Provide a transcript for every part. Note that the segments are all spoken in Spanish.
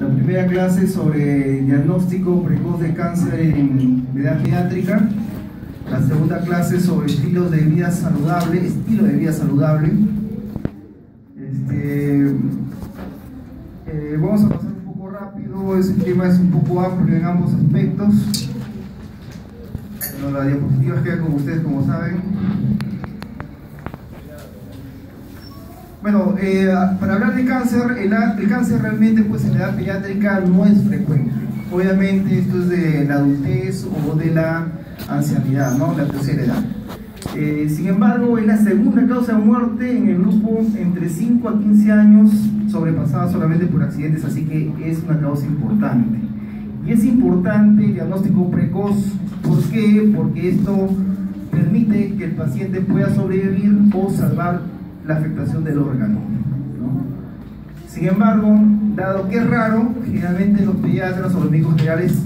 La primera clase sobre diagnóstico precoz de cáncer en edad pediátrica. La segunda clase sobre estilo de vida saludable. Vamos a pasar un poco rápido, ese tema es un poco amplio en ambos aspectos. Bueno, la diapositiva queda con ustedes, como saben. Bueno, para hablar de cáncer, el cáncer realmente pues en la edad pediátrica no es frecuente. Obviamente esto es de la adultez o de la ancianidad, ¿no? La tercera edad. Sin embargo, es la segunda causa de muerte en el grupo entre 5 a 15 años, sobrepasada solamente por accidentes, así que es una causa importante. Y es importante el diagnóstico precoz. ¿Por qué? Porque esto permite que el paciente pueda sobrevivir o salvar la afectación del órgano, ¿no? Sin embargo, dado que es raro, generalmente los pediatras o los médicos generales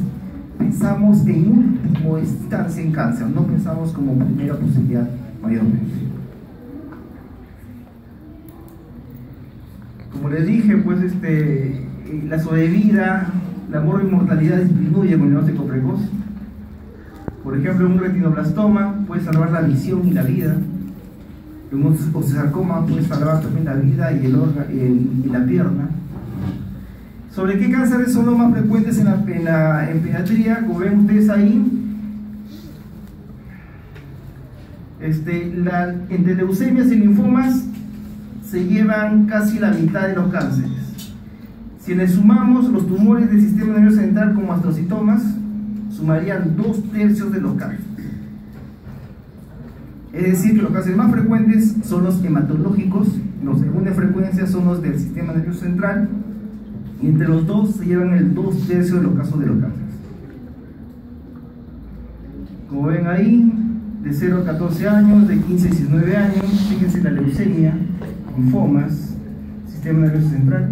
pensamos en última instancia en cáncer, no pensamos como primera posibilidad mayormente. Como les dije, pues la sobrevida, la mortalidad disminuye con el diagnóstico precoz. Por ejemplo, un retinoblastoma puede salvar la visión y la vida. Un osteosarcoma puede salvar también la vida y la pierna. ¿Sobre qué cánceres son los más frecuentes en pediatría? Como ven ustedes ahí, entre leucemias y linfomas se llevan casi la mitad de los cánceres. Si le sumamos los tumores del sistema nervioso central como astrocitomas, sumarían 2/3 de los cánceres. Es decir, que los cánceres más frecuentes son los hematológicos, los segundos de frecuencia son los del sistema nervioso central, y entre los dos se llevan el 2/3 de los casos de los cánceres. Como ven ahí, de 0 a 14 años, de 15 a 19 años, fíjense la leucemia, linfomas, sistema nervioso central.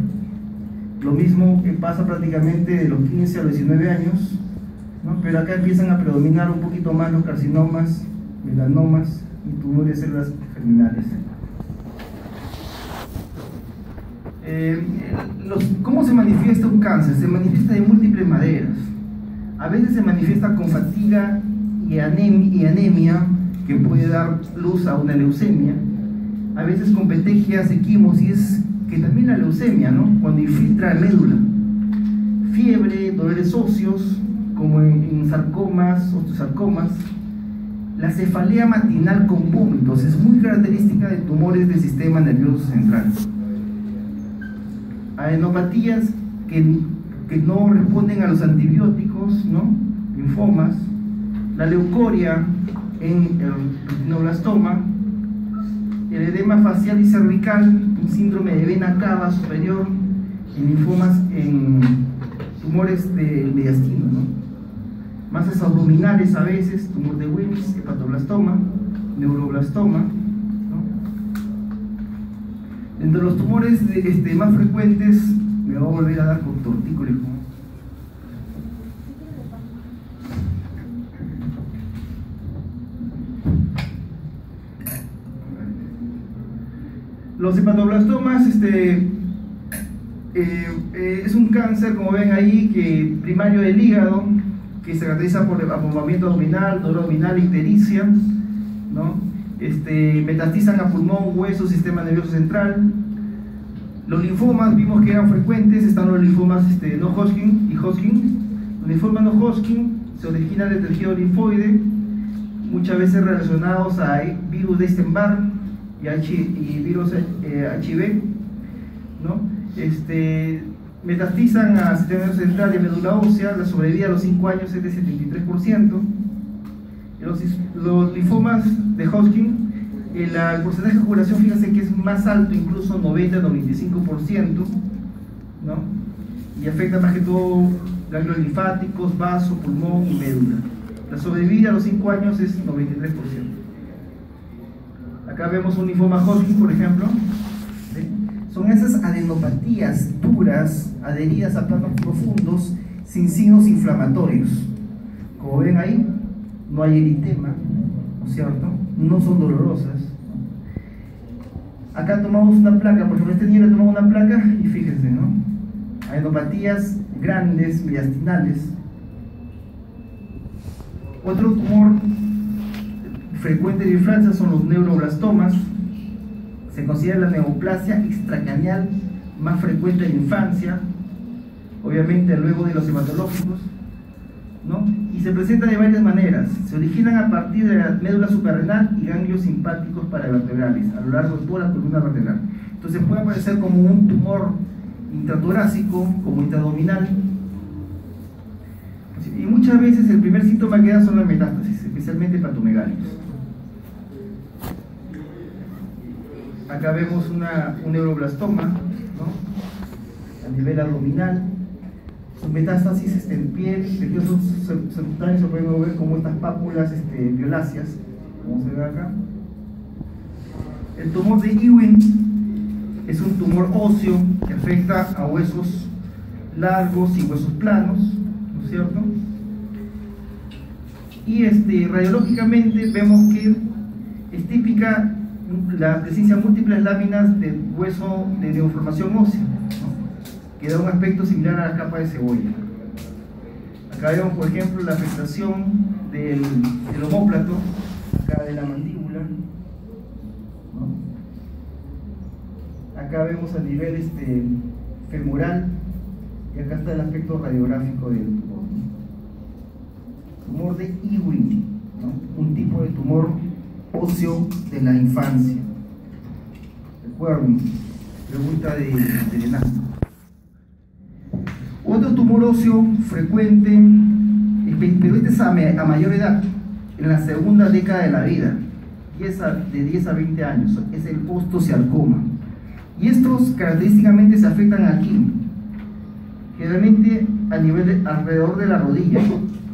Lo mismo que pasa prácticamente de los 15 a los 19 años, ¿no? Pero acá empiezan a predominar un poquito más los carcinomas, melanomas y tumores de células germinales. ¿Cómo se manifiesta un cáncer? Se manifiesta de múltiples maneras. A veces se manifiesta con fatiga y anemia, que puede dar luz a una leucemia. A veces con petequias, equimosis, que también la leucemia, ¿no? Cuando infiltra la médula. Fiebre, dolores óseos, como en sarcomas, osteosarcomas. La cefalea matinal con vómitos es muy característica de tumores del sistema nervioso central. Adenopatías que no responden a los antibióticos, ¿no? Linfomas. La leucoria en el retinoblastoma. El edema facial y cervical, un síndrome de vena cava superior, y linfomas en tumores del mediastino, ¿no? Masas abdominales a veces, tumor de Wilms, hepatoblastoma, neuroblastoma, ¿no? Entre los tumores más frecuentes, me voy a volver a dar con tortícolis. Los hepatoblastomas es un cáncer, como ven ahí, que primario del hígado, que se caracteriza por abombamiento abdominal, dolor abdominal, ictericia, ¿no? Metastizan a pulmón, hueso, sistema nervioso central. Los linfomas vimos que eran frecuentes, están los linfomas no Hodgkin y Hodgkin. Los linfomas no Hodgkin se originan del tejido linfoide, muchas veces relacionados a virus de Epstein-Barr y virus HIV, ¿no? Metastizan al sistema nervioso central y a médula ósea. La sobrevida a los 5 años es de 73%. Los linfomas de Hodgkin, el porcentaje de curación, fíjense que es más alto, incluso 90-95%, ¿no? Y afecta más que todo ganglios linfáticos, vaso, pulmón y médula. La sobrevida a los 5 años es 93%. Acá vemos un linfoma Hodgkin, por ejemplo. ¿Sí? Son esas adenopatías duras, adheridas a planos profundos, sin signos inflamatorios. Como ven ahí, no hay eritema, ¿no es cierto? No son dolorosas. Acá tomamos una placa, por ejemplo, este niño le tomamos una placa y fíjense, ¿no? adenopatías grandes, mediastinales. Otro tumor frecuente de infancia son los neuroblastomas. Se considera la neoplasia extracraneal más frecuente en la infancia, obviamente luego de los hematológicos, ¿no? Y se presenta de varias maneras. Se originan a partir de la médula suprarrenal y ganglios simpáticos paravertebrales a lo largo de toda la columna vertebral. Entonces puede aparecer como un tumor intratorácico, como intraabdominal, y muchas veces el primer síntoma que da son las metástasis, especialmente hepatomegálicos. Acá vemos un neuroblastoma, ¿no? A nivel abdominal. Son metástasis en piel, tejidos subcutâneos, se pueden ver como estas pápulas violáceas, como se ve acá. El tumor de Ewing es un tumor óseo que afecta a huesos largos y huesos planos, ¿no es cierto? Y radiológicamente vemos que es típica la presencia de múltiples láminas de hueso de neoformación ósea, ¿no? Que da un aspecto similar a la capa de cebolla. Acá vemos, por ejemplo, la afectación del omóplato, acá de la mandíbula, ¿no? Acá vemos a nivel femoral, y acá está el aspecto radiográfico del tumor, ¿no? Tumor de Ewing, ¿no? Un tipo de tumor óseo de la infancia. Recuerden, pregunta de Renato. Otro tumor óseo frecuente, pero este es a mayor edad, en la segunda década de la vida, de 10 a 20 años, es el ostosarcoma. Y estos característicamente se afectan aquí, generalmente a nivel alrededor de la rodilla,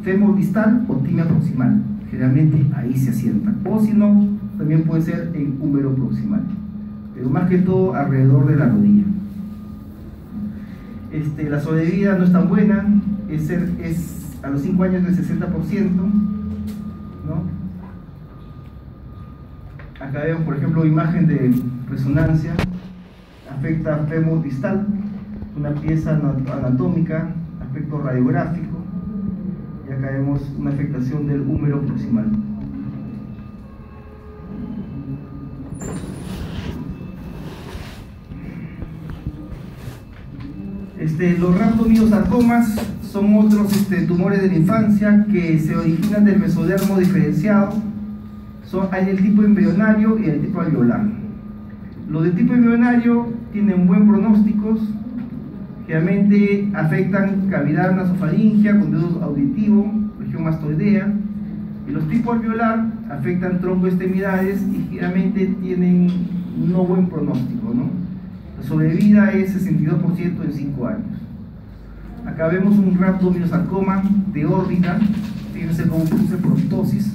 fémur distal o tibia proximal. Generalmente ahí se asienta, o si no, también puede ser en húmero proximal, pero más que todo alrededor de la rodilla. La sobrevida no es tan buena, es a los 5 años del 60%, ¿no? Acá vemos, por ejemplo, imagen de resonancia, afecta al fémur distal, una pieza anatómica, aspecto radiográfico, y acá vemos una afectación del húmero proximal. Los rhabdomyosarcomas son otros tumores de la infancia que se originan del mesodermo diferenciado. Hay el tipo embrionario y el tipo alveolar. Los de tipo embrionario tienen buen pronóstico, generalmente afectan cavidad nasofaringea, conducto auditivo, región mastoidea, y los tipo alveolar afectan troncoextremidades y generalmente tienen no buen pronóstico, ¿no? La sobrevida es 62% en 5 años. Acá vemos un rhabdomyosarcoma de órbita, fíjense cómo produce proptosis.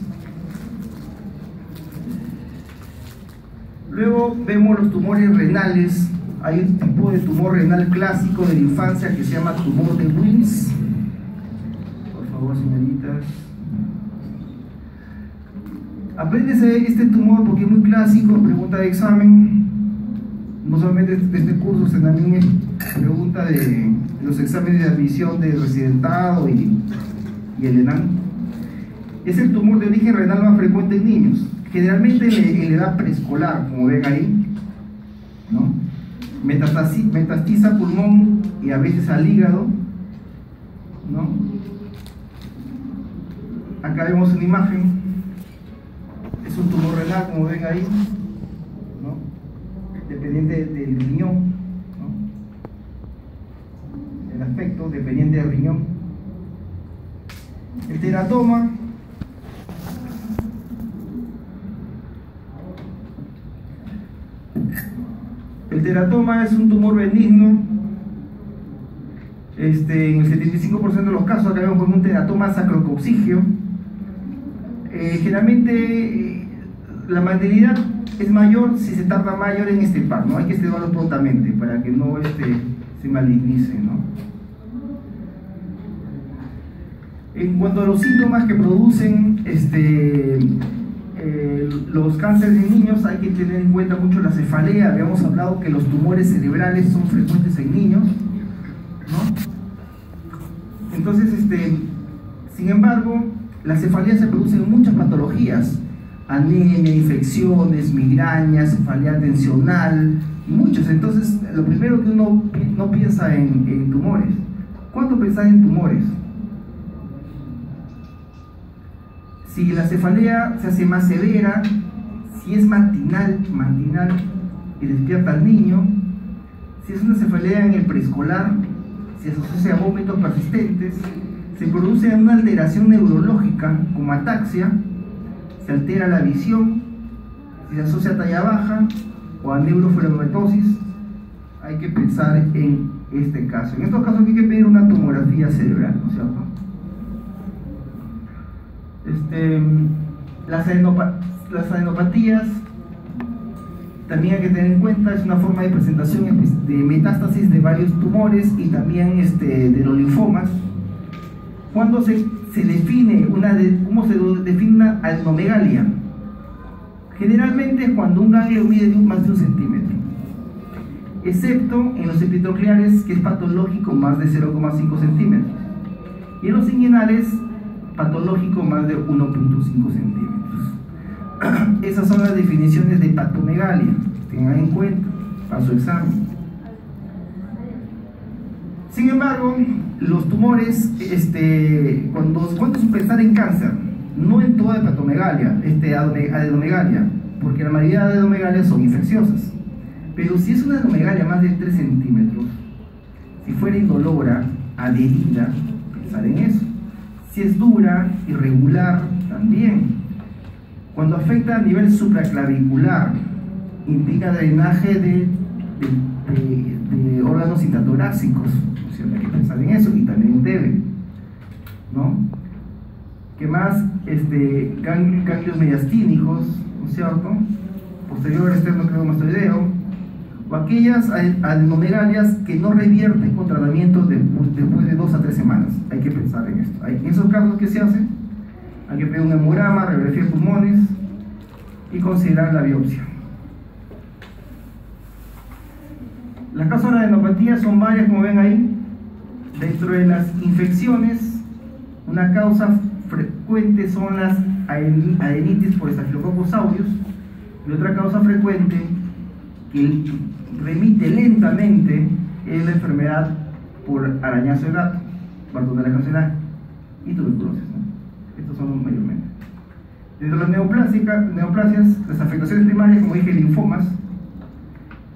Luego vemos los tumores renales. Hay un tipo de tumor renal clásico de la infancia que se llama tumor de Wilms. Por favor, señoritas. Apréndese este tumor porque es muy clásico, pregunta de examen. No solamente de este curso, sino también es pregunta de los exámenes de admisión de residentado y el ENAM. Es el tumor de origen renal más frecuente en niños, generalmente en la edad preescolar, como ven ahí, ¿no? Metastiza pulmón y a veces al hígado, ¿no? Acá vemos una imagen, es un tumor renal, como ven ahí, ¿no? Dependiente del riñón, ¿no? El aspecto dependiente del riñón. El teratoma es un tumor benigno. En el 75% de los casos acá vemos un teratoma sacrococcígeo. Generalmente la mortalidad es mayor si se tarda mayor en extirpar, ¿no? Hay que extirparlo prontamente para que no se malignice, ¿no? En cuanto a los síntomas que producen los cánceres en niños, hay que tener en cuenta mucho la cefalea. Habíamos hablado que los tumores cerebrales son frecuentes en niños, ¿no? Entonces, sin embargo, la cefalea se produce en muchas patologías: anemia, infecciones, migrañas, cefalea tensional, muchos. Entonces, lo primero que uno no piensa en tumores. ¿Cuándo pensar en tumores? Si la cefalea se hace más severa, si es matinal y despierta al niño, si es una cefalea en el preescolar, si se asocia a vómitos persistentes, se produce una alteración neurológica como ataxia, se altera la visión, si se asocia a talla baja o a neurofibromatosis, hay que pensar en este caso. En estos casos hay que pedir una tomografía cerebral, ¿no es cierto? Las adenopatías también hay que tener en cuenta, es una forma de presentación de metástasis de varios tumores y también de los linfomas. ¿Cuándo se define cómo se define una adenomegalia? Generalmente es cuando un ganglio mide más de 1 centímetro, excepto en los epitocleares, que es patológico más de 0,5 centímetros, y en los inguinales, patológico más de 1,5 centímetros. Esas son las definiciones de patomegalia, tengan en cuenta para su examen. Sin embargo, los tumores, cuando es pensar en cáncer, no en toda hepatomegalia, adenomegalia, porque la mayoría de adenomegalias son infecciosas. Pero si es una adenomegalia más de 3 centímetros, si fuera indolora, adherida, pensar en eso. Si es dura, irregular, también. Cuando afecta a nivel supraclavicular, implica drenaje de órganos intratorácicos, o sea, hay que pensar en eso, y también debe, ¿no? ¿Qué más? Ganglios mediastínicos, ¿no es cierto? Posterior externo creumastoideo, o aquellas adenomegalias que no revierten con tratamiento después de 2 a 3 semanas. Hay que pensar en esto. En esos casos, ¿qué se hace? Hay que pedir un hemograma, radiografía de pulmones y considerar la biopsia. Las causas de la adenopatía son varias, como ven ahí. Dentro de las infecciones, una causa frecuente son las adenitis por Staphylococcus aureus, y otra causa frecuente que remite lentamente es la enfermedad por arañazo de gato, Bartonella cancelar y tuberculosis, ¿no? Estos son mayormente. Dentro de las neoplasias, las afectaciones primarias, como dije, linfomas,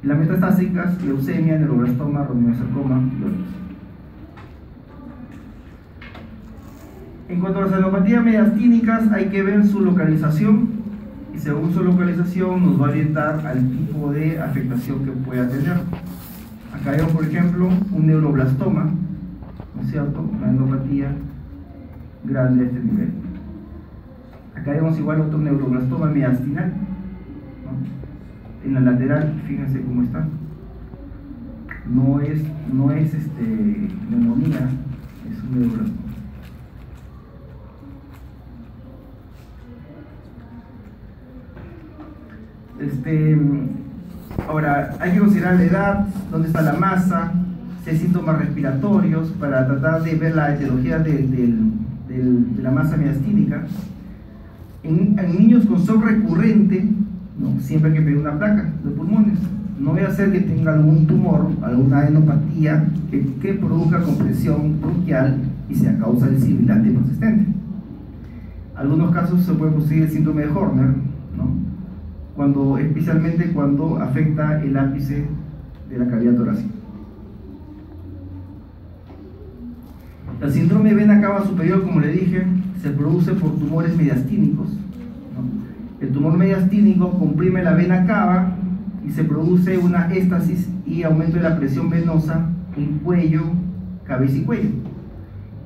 y las metastásicas, leucemia, neuroblastoma, rodinosarcoma y otros. En cuanto a las adenopatías mediastínicas, hay que ver su localización, y según su localización nos va a orientar al tipo de afectación que pueda tener. Acá vemos, por ejemplo, un neuroblastoma, ¿no es cierto? Una adenopatía grande a este nivel. Acá vemos igual otro neuroblastoma mediastinal, ¿no? En la lateral, fíjense cómo está. No es neumonía, es un neuroblastoma. Ahora, hay que considerar la edad, dónde está la masa, si hay síntomas respiratorios, para tratar de ver la etiología de la masa mediastínica. En niños con SOC recurrente, ¿no? Siempre hay que pedir una placa de pulmones. No voy a hacer que tenga algún tumor, alguna adenopatía que produzca compresión bronquial y sea causa del sibilante persistente. En algunos casos se puede producir el síndrome de Horner, ¿no? Especialmente cuando afecta el ápice de la cavidad torácica. El síndrome de vena cava superior, como le dije, se produce por tumores mediastínicos, ¿no? El tumor mediastínico comprime la vena cava y se produce una éstasis y aumento de la presión venosa en cuello, cabeza y cuello.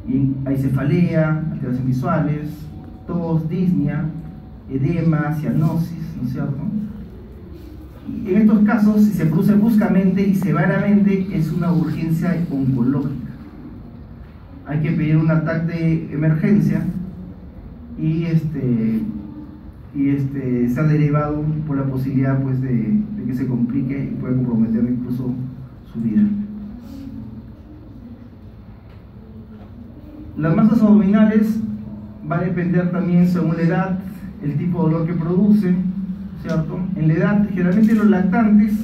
Y hay cefalea, alteraciones visuales, tos, disnea, edema, cianosis, ¿no es cierto? Y en estos casos, si se produce bruscamente y severamente, es una urgencia oncológica. Hay que pedir un ataque de emergencia y se ha derivado por la posibilidad, pues, de que se complique y pueda comprometer incluso su vida. Las masas abdominales va a depender también según la edad, el tipo de dolor que produce, ¿cierto? En la edad, generalmente los lactantes,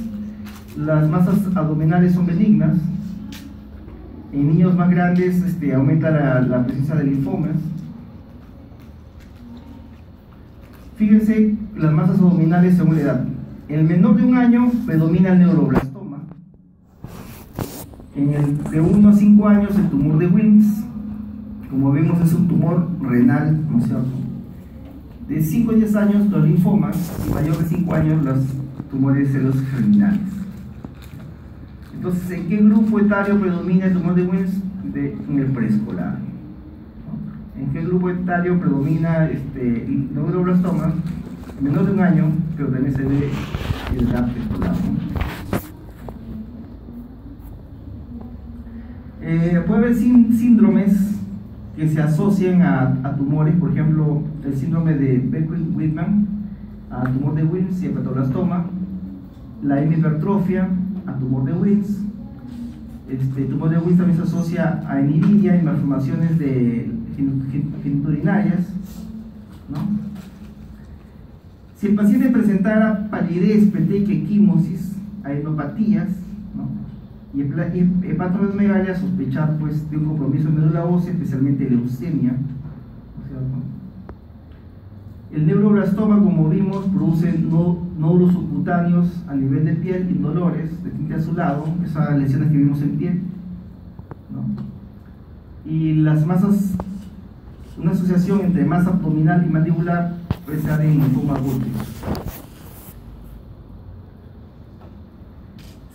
las masas abdominales son benignas. En niños más grandes aumenta la presencia de linfomas. Fíjense las masas abdominales según la edad. En el menor de 1 año predomina el neuroblastoma. En el de 1 a 5 años el tumor de Wilms, como vemos es un tumor renal, ¿no es cierto? De 5 a 10 años los linfomas, y mayor de 5 años los tumores celosos germinales. Entonces, ¿en qué grupo etario predomina el tumor de Wilms? En el preescolar. ¿En qué grupo etario predomina el neuroblastoma? Menor de 1 año, pero también se ve en la edad preescolar, ¿no? Puede haber síndromes que se asocian a tumores, por ejemplo, el síndrome de Beckwith-Whitman, a tumor de Wilms y hepatoblastoma, la hemipertrofia, a tumor de Wilms. El tumor de Wilms también se asocia a enididia y malformaciones de genitourinarias, ¿no? Si el paciente presentara palidez, petequia, equimosis, adenopatías, ¿no? Y hepatomegalia, sospechar pues de un compromiso de médula ósea, especialmente leucemia, ¿no es cierto? El neuroblastoma, como vimos, produce nódulos subcutáneos a nivel de piel, indolores, de tinte azulado, esas lesiones que vimos en piel, ¿no? Y las masas, una asociación entre masa abdominal y mandibular puede ser en linfoma Burkitt.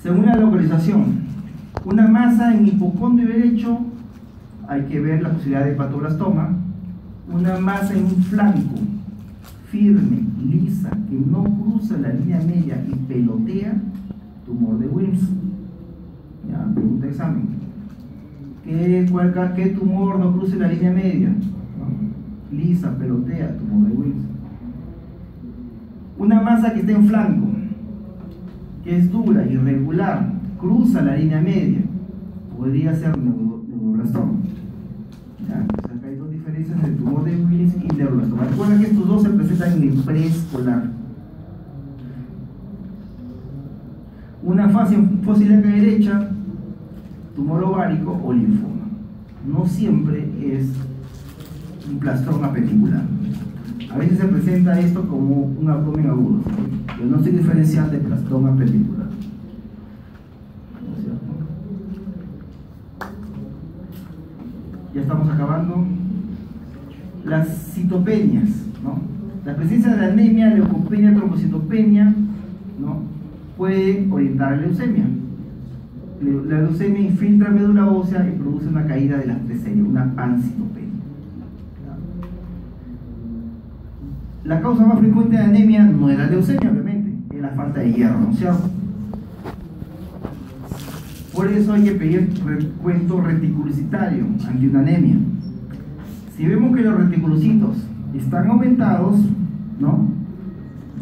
Según la localización, una masa en hipocondrio derecho, hay que ver la posibilidad de hepatoblastoma. Una masa en un flanco firme, lisa, que no cruza la línea media y pelotea, tumor de Wilms. Ya, pregunta de examen. ¿Qué tumor no cruce la línea media? ¿No? Lisa, pelotea, tumor de Wilms. Una masa que esté en flanco, que es dura, irregular, cruza la línea media, podría ser neuroblastoma. ¿Ya? O sea, acá hay dos diferencias entre el tumor de Wilms y neuroblastoma. Recuerda que estos dos se presentan en el preescolar. Una fase ilíaca derecha, tumor ovárico o linfoma. No siempre es un plastroma pedicular. A veces se presenta esto como un abdomen agudo, pero no se diferencia de plastroma pedicular. ¿No es cierto? Ya estamos acabando. Las citopenias, ¿no? La presencia de anemia, leucopenia, trombocitopenia, ¿no? Puede orientar a la leucemia. La leucemia infiltra médula ósea y produce una caída de las 3 series, una pancitopenia. La causa más frecuente de anemia no es la leucemia, obviamente, es la falta de hierro, ¿no es cierto? Por eso hay que pedir recuento reticulocitario ante una anemia. Si vemos que los reticulocitos están aumentados, ¿no?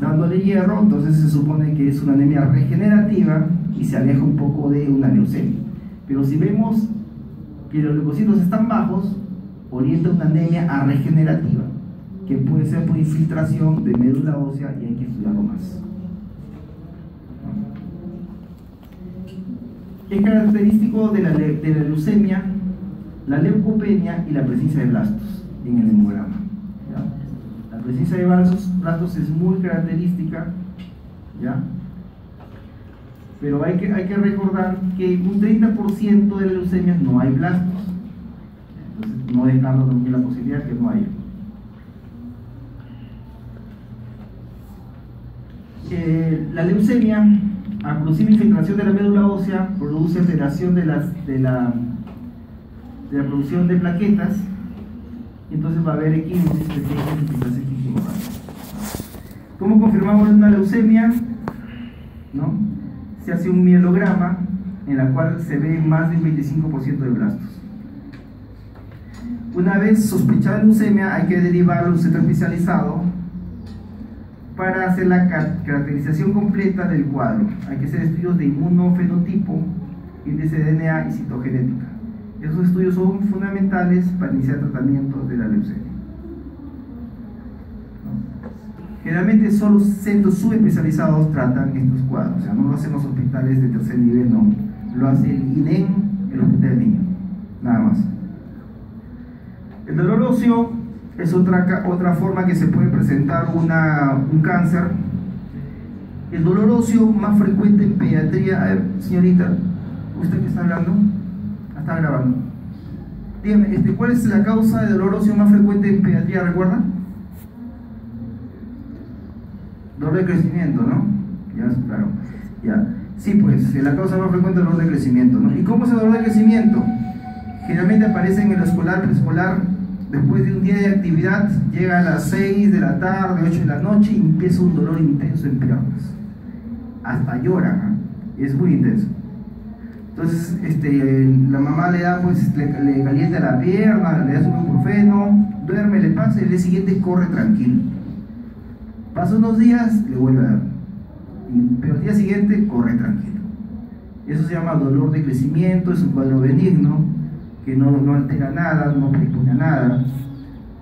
Dándole hierro, entonces se supone que es una anemia regenerativa y se aleja un poco de una leucemia. Pero si vemos que los leucocitos están bajos, orienta una anemia a regenerativa, que puede ser por infiltración de médula ósea y hay que estudiarlo más. Es característico de la leucemia, la leucopenia y la presencia de blastos en el hemograma. ¿Ya? La presencia de blastos es muy característica, ¿ya? Pero hay que recordar que un 30% de las leucemias no hay blastos. Entonces no descarto también la posibilidad que no haya. La leucemia, a producible infiltración de la médula ósea, produce alteración de la producción de plaquetas, y entonces va a haber equimosis, pequeñas infiltraciones quinquimorales. ¿Cómo confirmamos una leucemia? ¿No? Se hace un mielograma en la cual se ve más del 25% de blastos. Una vez sospechada leucemia, hay que derivarlo a un centro especializado para hacer la caracterización completa del cuadro. Hay que hacer estudios de inmunofenotipo, índice de DNA y citogenética. Esos estudios son fundamentales para iniciar tratamiento de la leucemia. Generalmente solo centros subespecializados tratan estos cuadros, o sea, no lo hacen los hospitales de tercer nivel, no, lo hace el INEM, el Hospital del Niño, nada más. El dolor óseo es otra forma que se puede presentar un cáncer. El dolor óseo más frecuente en pediatría. A ver, señorita, ¿usted qué está hablando? Está grabando. Dígame, ¿cuál es la causa de dolor óseo más frecuente en pediatría, recuerda? Dolor de crecimiento, ¿no? Ya, claro. Ya. Sí, pues, la causa más frecuente es el dolor de crecimiento, ¿no? ¿Y cómo es el dolor de crecimiento? Generalmente aparece en el escolar, preescolar, después de un día de actividad, llega a las 6 de la tarde, 8 de la noche y empieza un dolor intenso en piernas. Hasta llora, ¿eh? Es muy intenso. Entonces, la mamá le da, pues, le calienta la pierna, le da su ibuprofeno, duerme, le pasa y el día siguiente corre tranquilo. Pasa unos días, le vuelve a dar. Pero el día siguiente corre tranquilo. Eso se llama dolor de crecimiento, es un cuadro benigno, que no altera nada, no predispone a nada.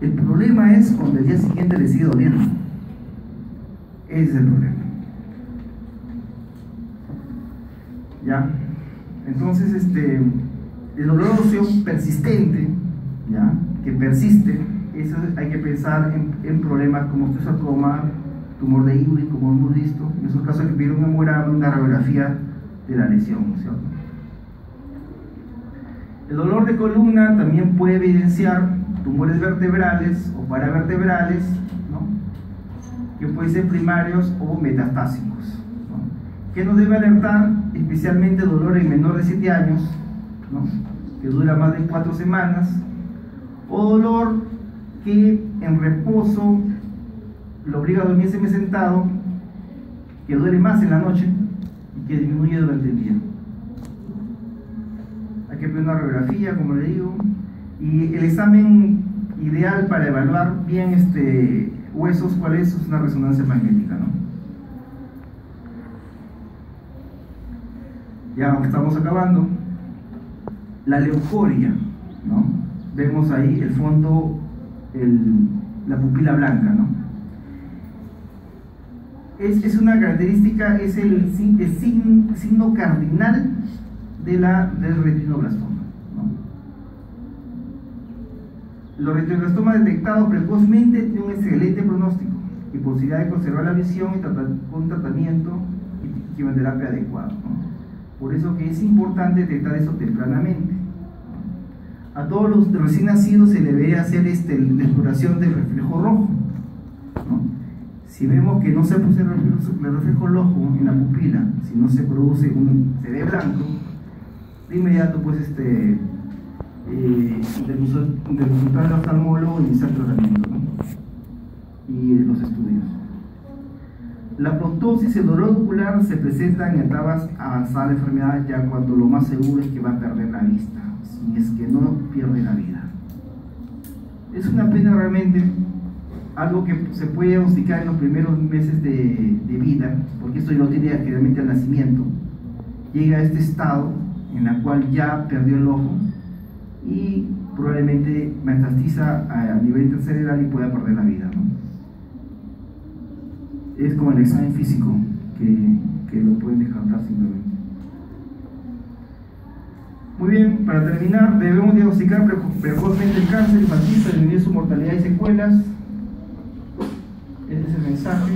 El problema es cuando el día siguiente le sigue doliendo. Ese es el problema. ¿Ya? Entonces, el dolor óseo persistente, ¿ya? Que persiste, eso hay que pensar en problemas como osteosarcoma, tumor de Ewing, como hemos visto. En esos casos hay que pedir un hemograma, una radiografía de la lesión, ¿cierto? El dolor de columna también puede evidenciar tumores vertebrales o paravertebrales, ¿no? Que pueden ser primarios o metastásicos, ¿no? Que nos debe alertar especialmente dolor en menor de 7 años, ¿no? Que dura más de 4 semanas, o dolor que en reposo lo obliga a dormir sentado, que duele más en la noche y que disminuye durante el día. Hay que pedir una radiografía, como le digo, y el examen ideal para evaluar bien huesos, ¿cuál es? Es una resonancia magnética, ¿no? Ya estamos acabando. La leucoria, ¿no? Vemos ahí el fondo, la pupila blanca, ¿no? Es una característica, es el signo cardinal del retinoblastoma, ¿no? Los retinoblastomas detectados precozmente tienen un excelente pronóstico y posibilidad de conservar la visión con tratamiento y quimioterapia adecuado, ¿no? Por eso que es importante detectar eso tempranamente. A todos los recién nacidos se le debe hacer la exploración del reflejo rojo, ¿no? Si vemos que no se produce el reflejo rojo en la pupila, si no se produce se ve blanco, de inmediato pues del consultar al oftalmólogo y iniciar el tratamiento, ¿no? Y los estudios. La proptosis y el dolor ocular se presentan en etapas avanzadas de enfermedad, ya cuando lo más seguro es que va a perder la vista, si es que no pierde la vida. Es una pena realmente, algo que se puede diagnosticar en los primeros meses de vida, porque esto lo tiene generalmente al nacimiento. Llega a este estado en el cual ya perdió el ojo y probablemente metastiza a nivel intercerebral y pueda perder la vida, ¿no? Es como el examen físico que lo pueden descartar simplemente. Muy bien, para terminar, debemos diagnosticar precozmente el cáncer infantil para disminuir su mortalidad y secuelas. Este es el mensaje.